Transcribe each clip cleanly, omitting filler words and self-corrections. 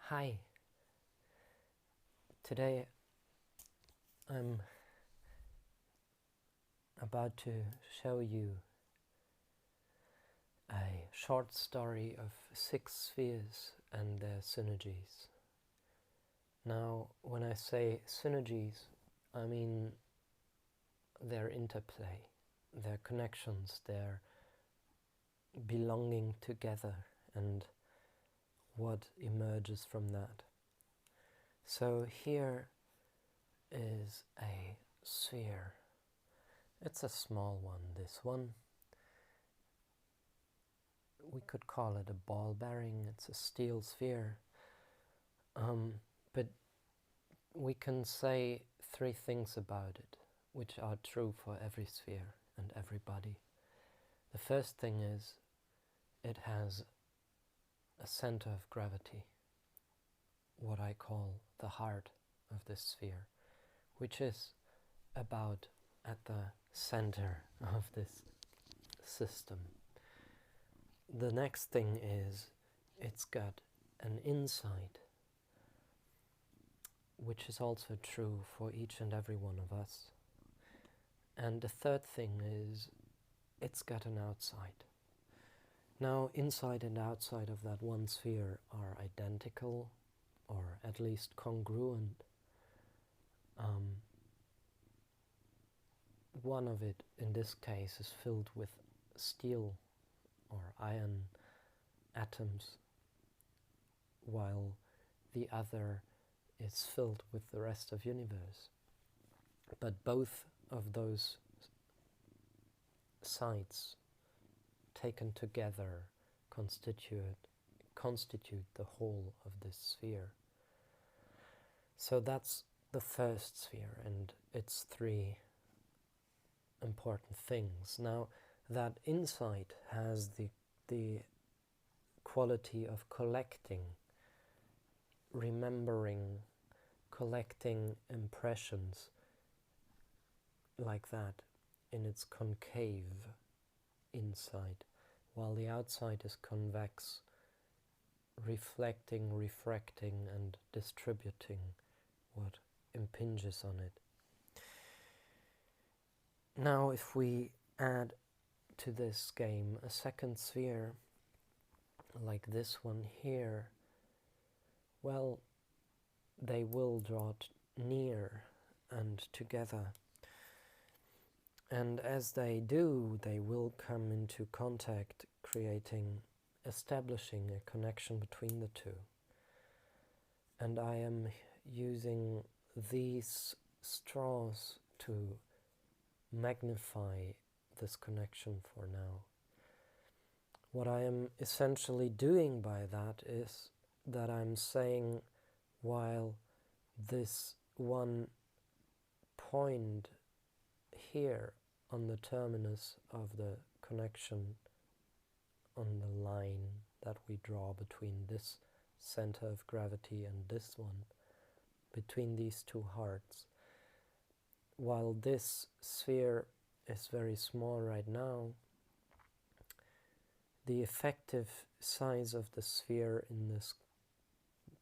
Hi, today I'm about to show you a short story of 6 spheres and their synergies. Now, when I say synergies, I mean their interplay, their connections, their belonging together and what emerges from that. So here is a sphere. It's a small one, this one. We could call it a ball bearing. It's a steel sphere. But we can say 3 things about it, which are true for every sphere and every body. The first thing is it has a center of gravity, what I call the heart of this sphere, which is about at the center of this system. The next thing is it's got an inside, which is also true for each and every one of us. And the third thing is it's got an outside. Now, inside and outside of that one sphere are identical, or at least congruent. One of it, in this case, is filled with steel or iron atoms, while the other is filled with the rest of the universe. But both of those sides taken together constitute the whole of this sphere. So that's the first sphere and its 3 important things. Now, that inside has the quality of collecting, remembering, collecting impressions like that in its concave inside, while the outside is convex, reflecting, refracting and distributing what impinges on it. Now, if we add to this game a second sphere, like this one here, well, they will draw near and together. And as they do, they will come into contact, establishing a connection between the two. And I am using these straws to magnify this connection for now. What I am essentially doing by that is that I'm saying, while this one point here on the terminus of the connection on the line that we draw between this center of gravity and this one, between these 2 hearts, while this sphere is very small right now, the effective size of the sphere in this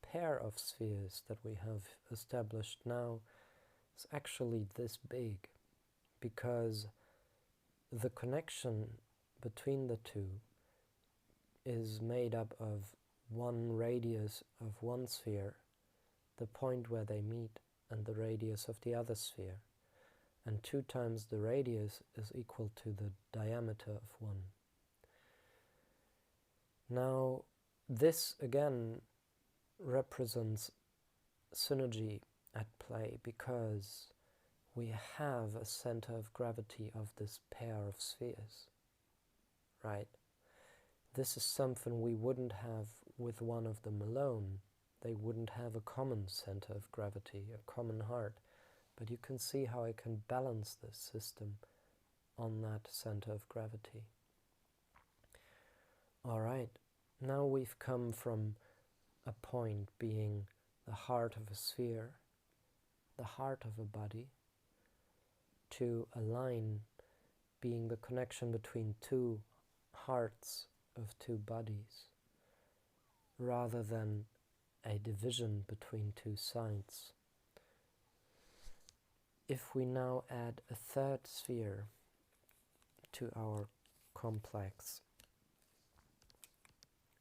pair of spheres that we have established now is actually this big, because the connection between the 2 is made up of one radius of one sphere, the point where they meet, and the radius of the other sphere. And 2 times the radius is equal to the diameter of one. Now, this again represents synergy at play, because we have a center of gravity of this pair of spheres, right? This is something we wouldn't have with one of them alone. They wouldn't have a common center of gravity, a common heart. But you can see how I can balance this system on that center of gravity. Alright, now we've come from a point being the heart of a sphere, the heart of a body, to a line being the connection between 2 hearts of 2 bodies, rather than a division between two sides. If we now add a third sphere to our complex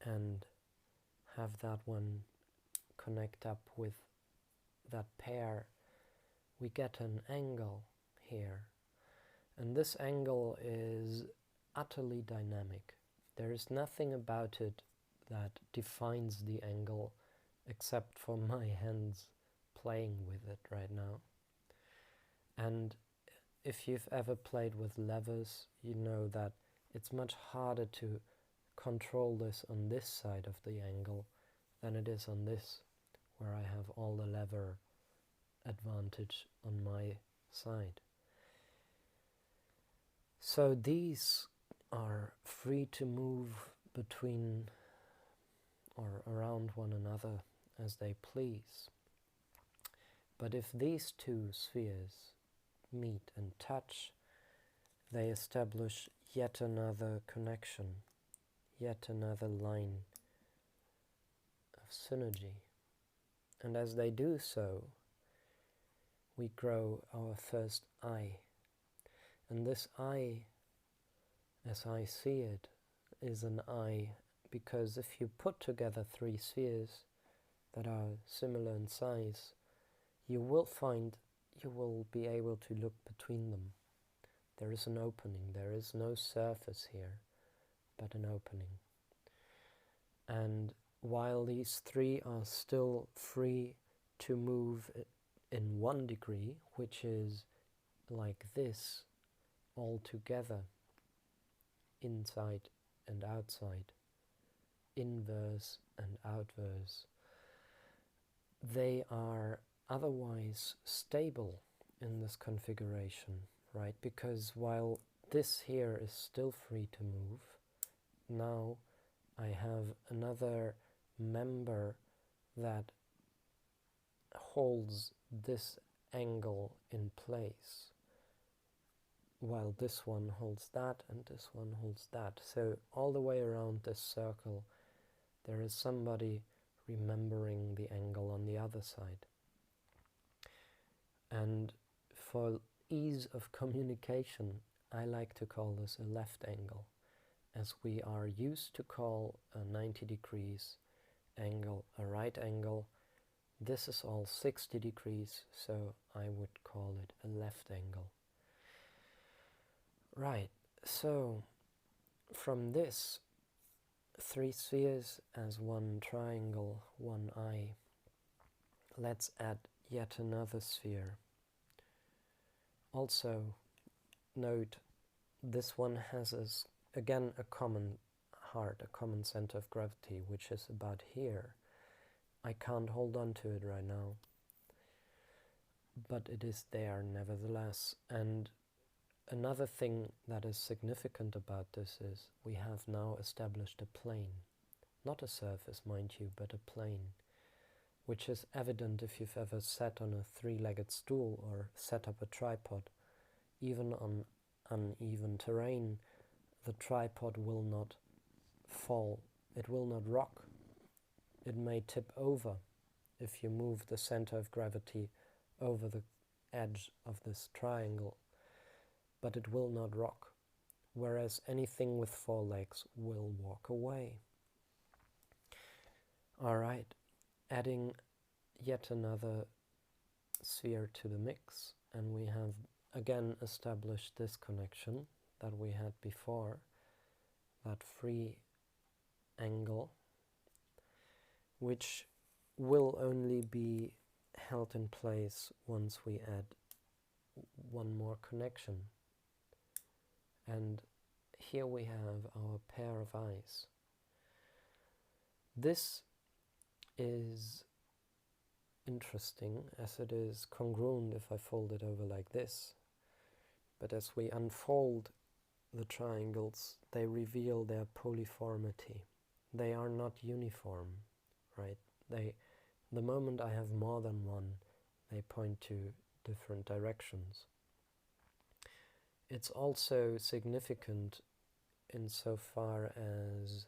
and have that one connect up with that pair, we get an angle here. And this angle is utterly dynamic. There is nothing about it that defines the angle except for my hands playing with it right now. And if you've ever played with levers, you know that it's much harder to control this on this side of the angle than it is on this, where I have all the lever advantage on my side. So these are free to move between or around one another as they please. But if these two spheres meet and touch, they establish yet another connection, yet another line of synergy. And as they do so, we grow our first I. And this I, as I see it, is an I because if you put together three spheres that are similar in size, you will find you will be able to look between them. There is an opening. There is no surface here, but an opening. And while these three are still free to move in 1 degree, which is like this, all together, inside and outside, inverse and outverse, they are otherwise stable in this configuration, right? Because while this here is still free to move, now I have another member that holds this angle in place, while this one holds that and this one holds that. So all the way around this circle there is somebody remembering the angle on the other side. And for ease of communication, I like to call this a left angle, as we are used to call a 90 degrees angle a right angle. This is all 60 degrees, so I would call it a left angle. Right, so from this, 3 spheres as 1 triangle, 1 eye, let's add yet another sphere. Also, note this one has, again, a common heart, a common center of gravity, which is about here. I can't hold on to it right now, but it is there nevertheless. And another thing that is significant about this is we have now established a plane. Not a surface, mind you, but a plane, which is evident if you've ever sat on a 3-legged stool or set up a tripod. Even on uneven terrain, the tripod will not fall, it will not rock. It may tip over if you move the center of gravity over the edge of this triangle, but it will not rock, whereas anything with 4 legs will walk away. Alright, adding yet another sphere to the mix, and we have again established this connection that we had before, that free angle, which will only be held in place once we add one more connection. And here we have our pair of eyes. This is interesting as it is congruent if I fold it over like this. But as we unfold the triangles, they reveal their polyformity. They are not uniform, right? The moment I have more than one, they point to different directions. It's also significant insofar as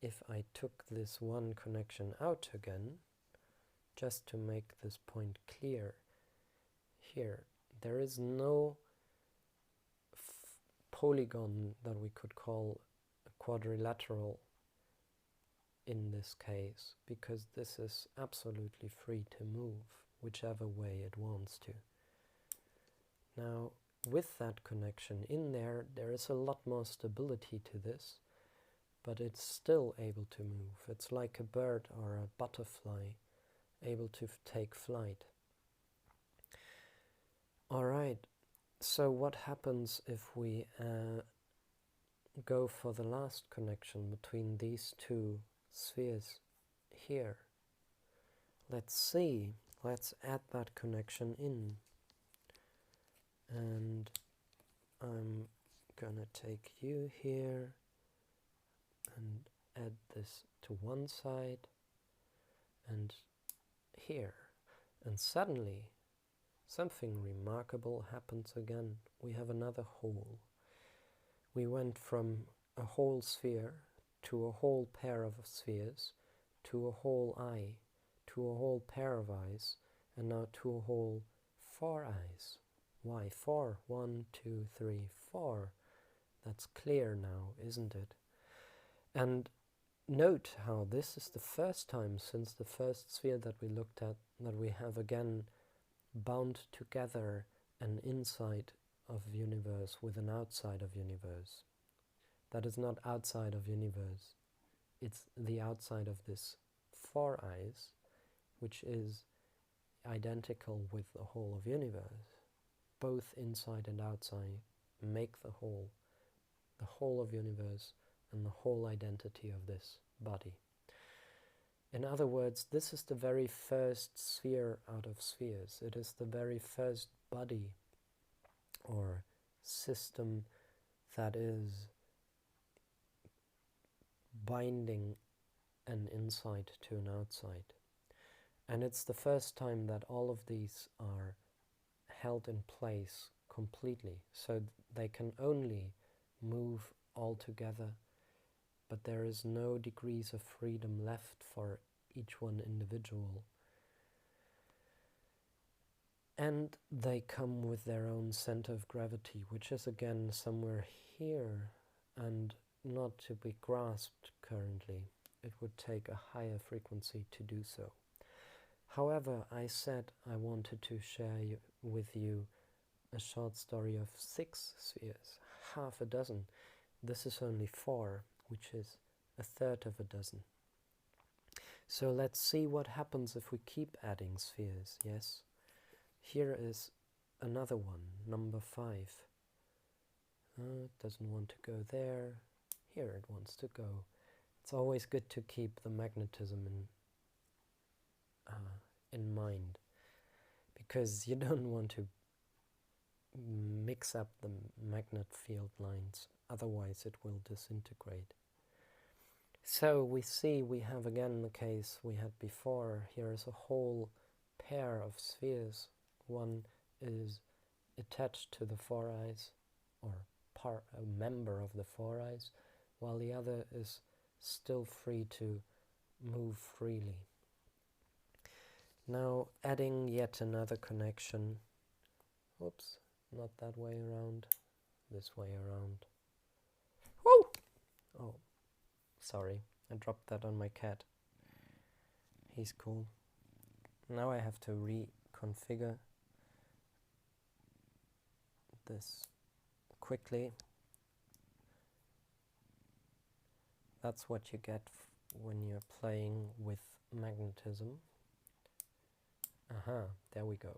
if I took this one connection out again, just to make this point clear here, there is no polygon that we could call a quadrilateral in this case, because this is absolutely free to move whichever way it wants to. Now, with that connection in there, there is a lot more stability to this, but it's still able to move. It's like a bird or a butterfly able to take flight. Alright, so what happens if we go for the last connection between these two spheres here? Let's see, let's add that connection in. And I'm gonna take you here and add this to one side and here. And suddenly something remarkable happens again. We have another whole. We went from a whole sphere to a whole pair of spheres, to a whole eye, to a whole pair of eyes, and now to a whole 4 eyes. Why 4? 1, 2, 3, 4. That's clear now, isn't it? And note how this is the first time since the first sphere that we looked at that we have again bound together an inside of universe with an outside of universe. That is not outside of universe. It's the outside of this 4 eyes, which is identical with the whole of universe. Both inside and outside make the whole of universe and the whole identity of this body. In other words, this is the very first sphere out of spheres. It is the very first body or system that is binding an inside to an outside. And it's the first time that all of these are held in place completely, so they can only move all together, but there is no degrees of freedom left for each one individual. And they come with their own center of gravity, which is again somewhere here and not to be grasped currently. It would take a higher frequency to do so. However, I said I wanted to share with you a short story of 6 spheres, half a dozen. This is only 4, which is a third of a dozen. So let's see what happens if we keep adding spheres, yes? Here is another one, number 5. It doesn't want to go there. Here it wants to go. It's always good to keep the magnetism in mind, because you don't want to mix up the magnet field lines, otherwise it will disintegrate. So we see we have again the case we had before. Here is a whole pair of spheres. One is attached to the 4 eyes, or a member of the 4 eyes, while the other is still free to move freely. Now adding yet another connection. Oops, not that way around, this way around. Woo! Oh, sorry, I dropped that on my cat. He's cool. Now I have to reconfigure this quickly. That's what you get when you're playing with magnetism. Aha, there we go.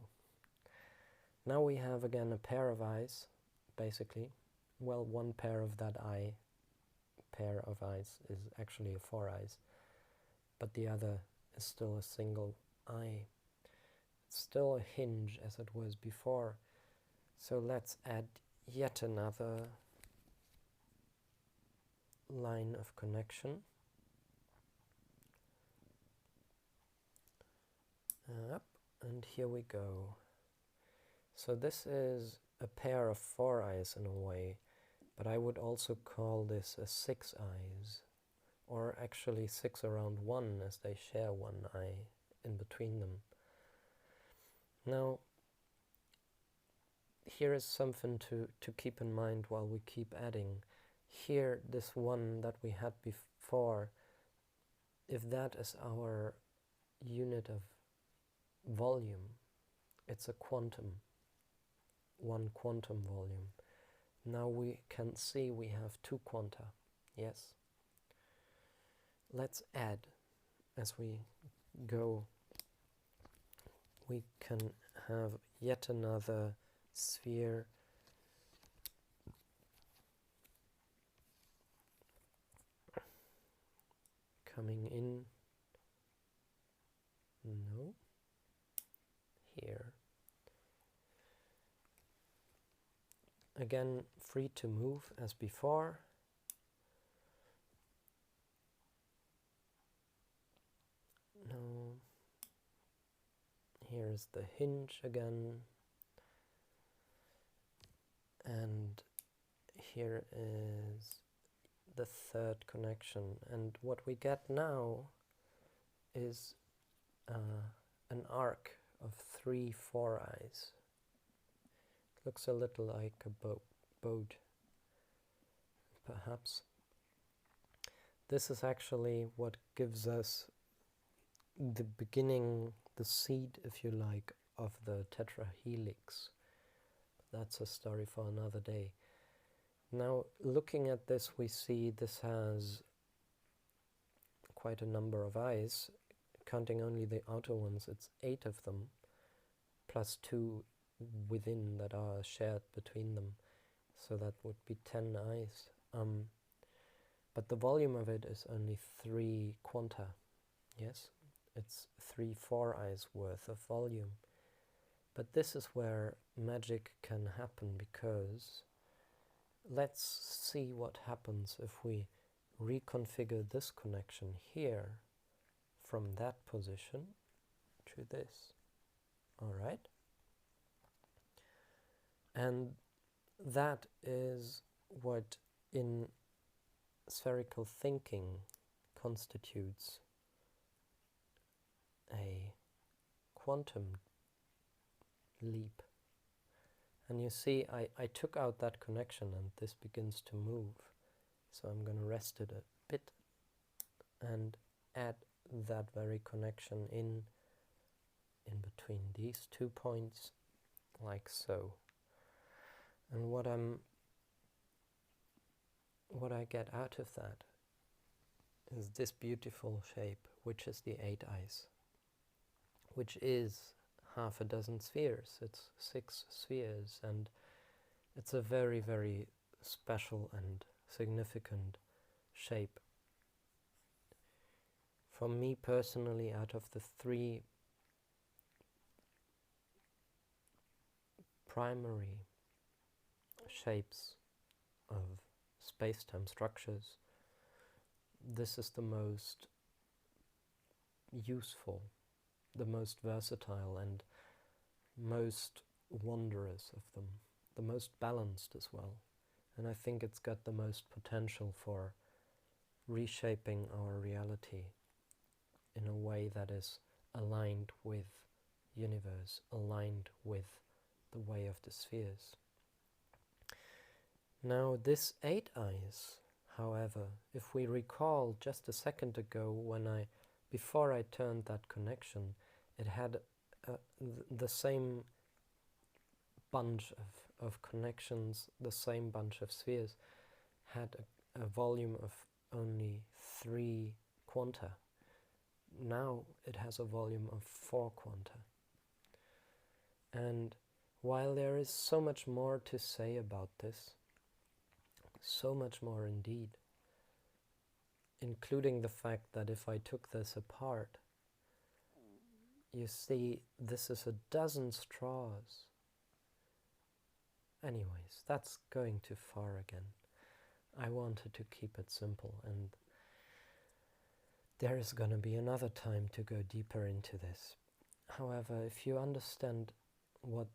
Now we have again a pair of eyes, basically. Well, one pair of that pair of eyes is actually a 4 eyes, but the other is still a single eye. It's still a hinge as it was before. So let's add yet another line of connection. Up, and here we go. So this is a pair of 4 eyes in a way, but I would also call this a 6 eyes, or actually 6 around 1, as they share 1 eye in between them. Now, here is something to keep in mind while we keep adding. Here, this one that we had before, if that is our unit of volume, it's a quantum, one quantum volume. Now we can see we have two quanta, yes? Let's add as we go. We can have yet another sphere coming in. No. Here. Again, free to move as before. No. Here's the hinge again. And here is the third connection. And what we get now is an arc of 3 4-eyes. Looks a little like a boat, perhaps. This is actually what gives us the beginning, the seed, if you like, of the tetrahelix. That's a story for another day. Now, looking at this, we see this has quite a number of eyes. Counting only the outer ones, it's 8 of them, plus 2 within that are shared between them. So that would be 10 eyes. But the volume of it is only 3 quanta. Yes, it's 3 4-eyes worth of volume. But this is where magic can happen, because let's see what happens if we reconfigure this connection here from that position to this. All right? And that is what in spherical thinking constitutes a quantum leap. And you see, I took out that connection and this begins to move. So I'm going to rest it a bit and add that very connection in between these 2 points, like so. And what I get out of that is this beautiful shape, which is the 8 eyes, which is half a dozen spheres. It's 6 spheres, and it's a very, very special and significant shape. For me personally, out of the 3 primary shapes of space-time structures, this is the most useful, the most versatile, and most wondrous of them, the most balanced as well. And I think it's got the most potential for reshaping our reality in a way that is aligned with universe, aligned with the way of the spheres. Now this 8 eyes, however, if we recall just a second ago before I turned that connection, it had the same bunch of connections, the same bunch of spheres, had a volume of only 3 quanta. Now it has a volume of 4 quanta. And while there is so much more to say about this, so much more indeed, including the fact that if I took this apart, you see this is a dozen straws. Anyways, that's going too far again. I wanted to keep it simple, and there is going to be another time to go deeper into this. However, if you understand what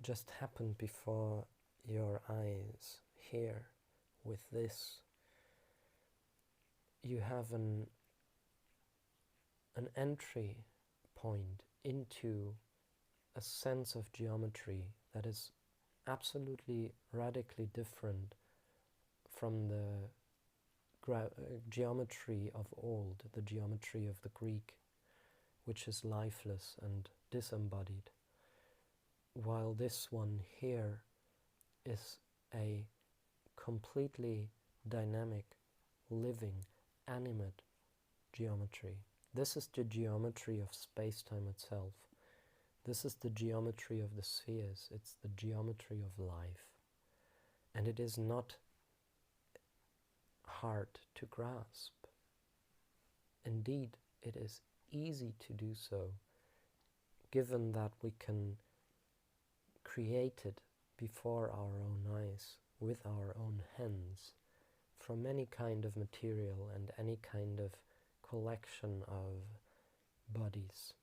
just happened before your eyes here with this, you have an entry point into a sense of geometry that is absolutely radically different from the geometry of old, the geometry of the Greek, which is lifeless and disembodied, while this one here is a completely dynamic, living, animate geometry. This is the geometry of space-time itself. This is the geometry of the spheres. It's the geometry of life. And it is not hard to grasp. Indeed, it is easy to do so, given that we can create it before our own eyes, with our own hands, from any kind of material and any kind of collection of bodies.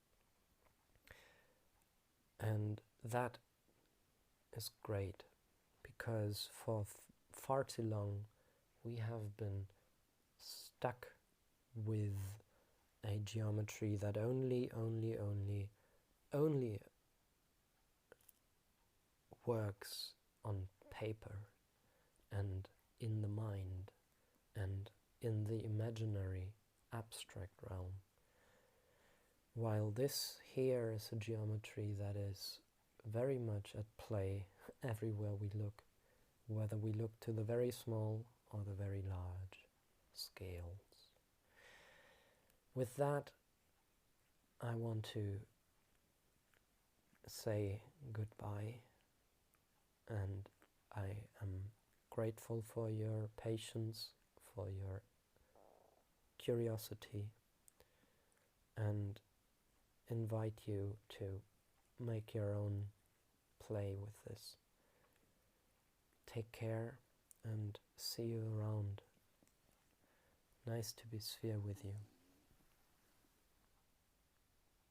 And that is great, because for far too long we have been stuck with a geometry that only works on paper and in the mind and in the imaginary abstract realm. While this here is a geometry that is very much at play everywhere we look, whether we look to the very small or the very large scales. With that, I want to say goodbye, and I am grateful for your patience, for your curiosity, and invite you to make your own play with this. Take care and see you around. Nice to be Sphere with you.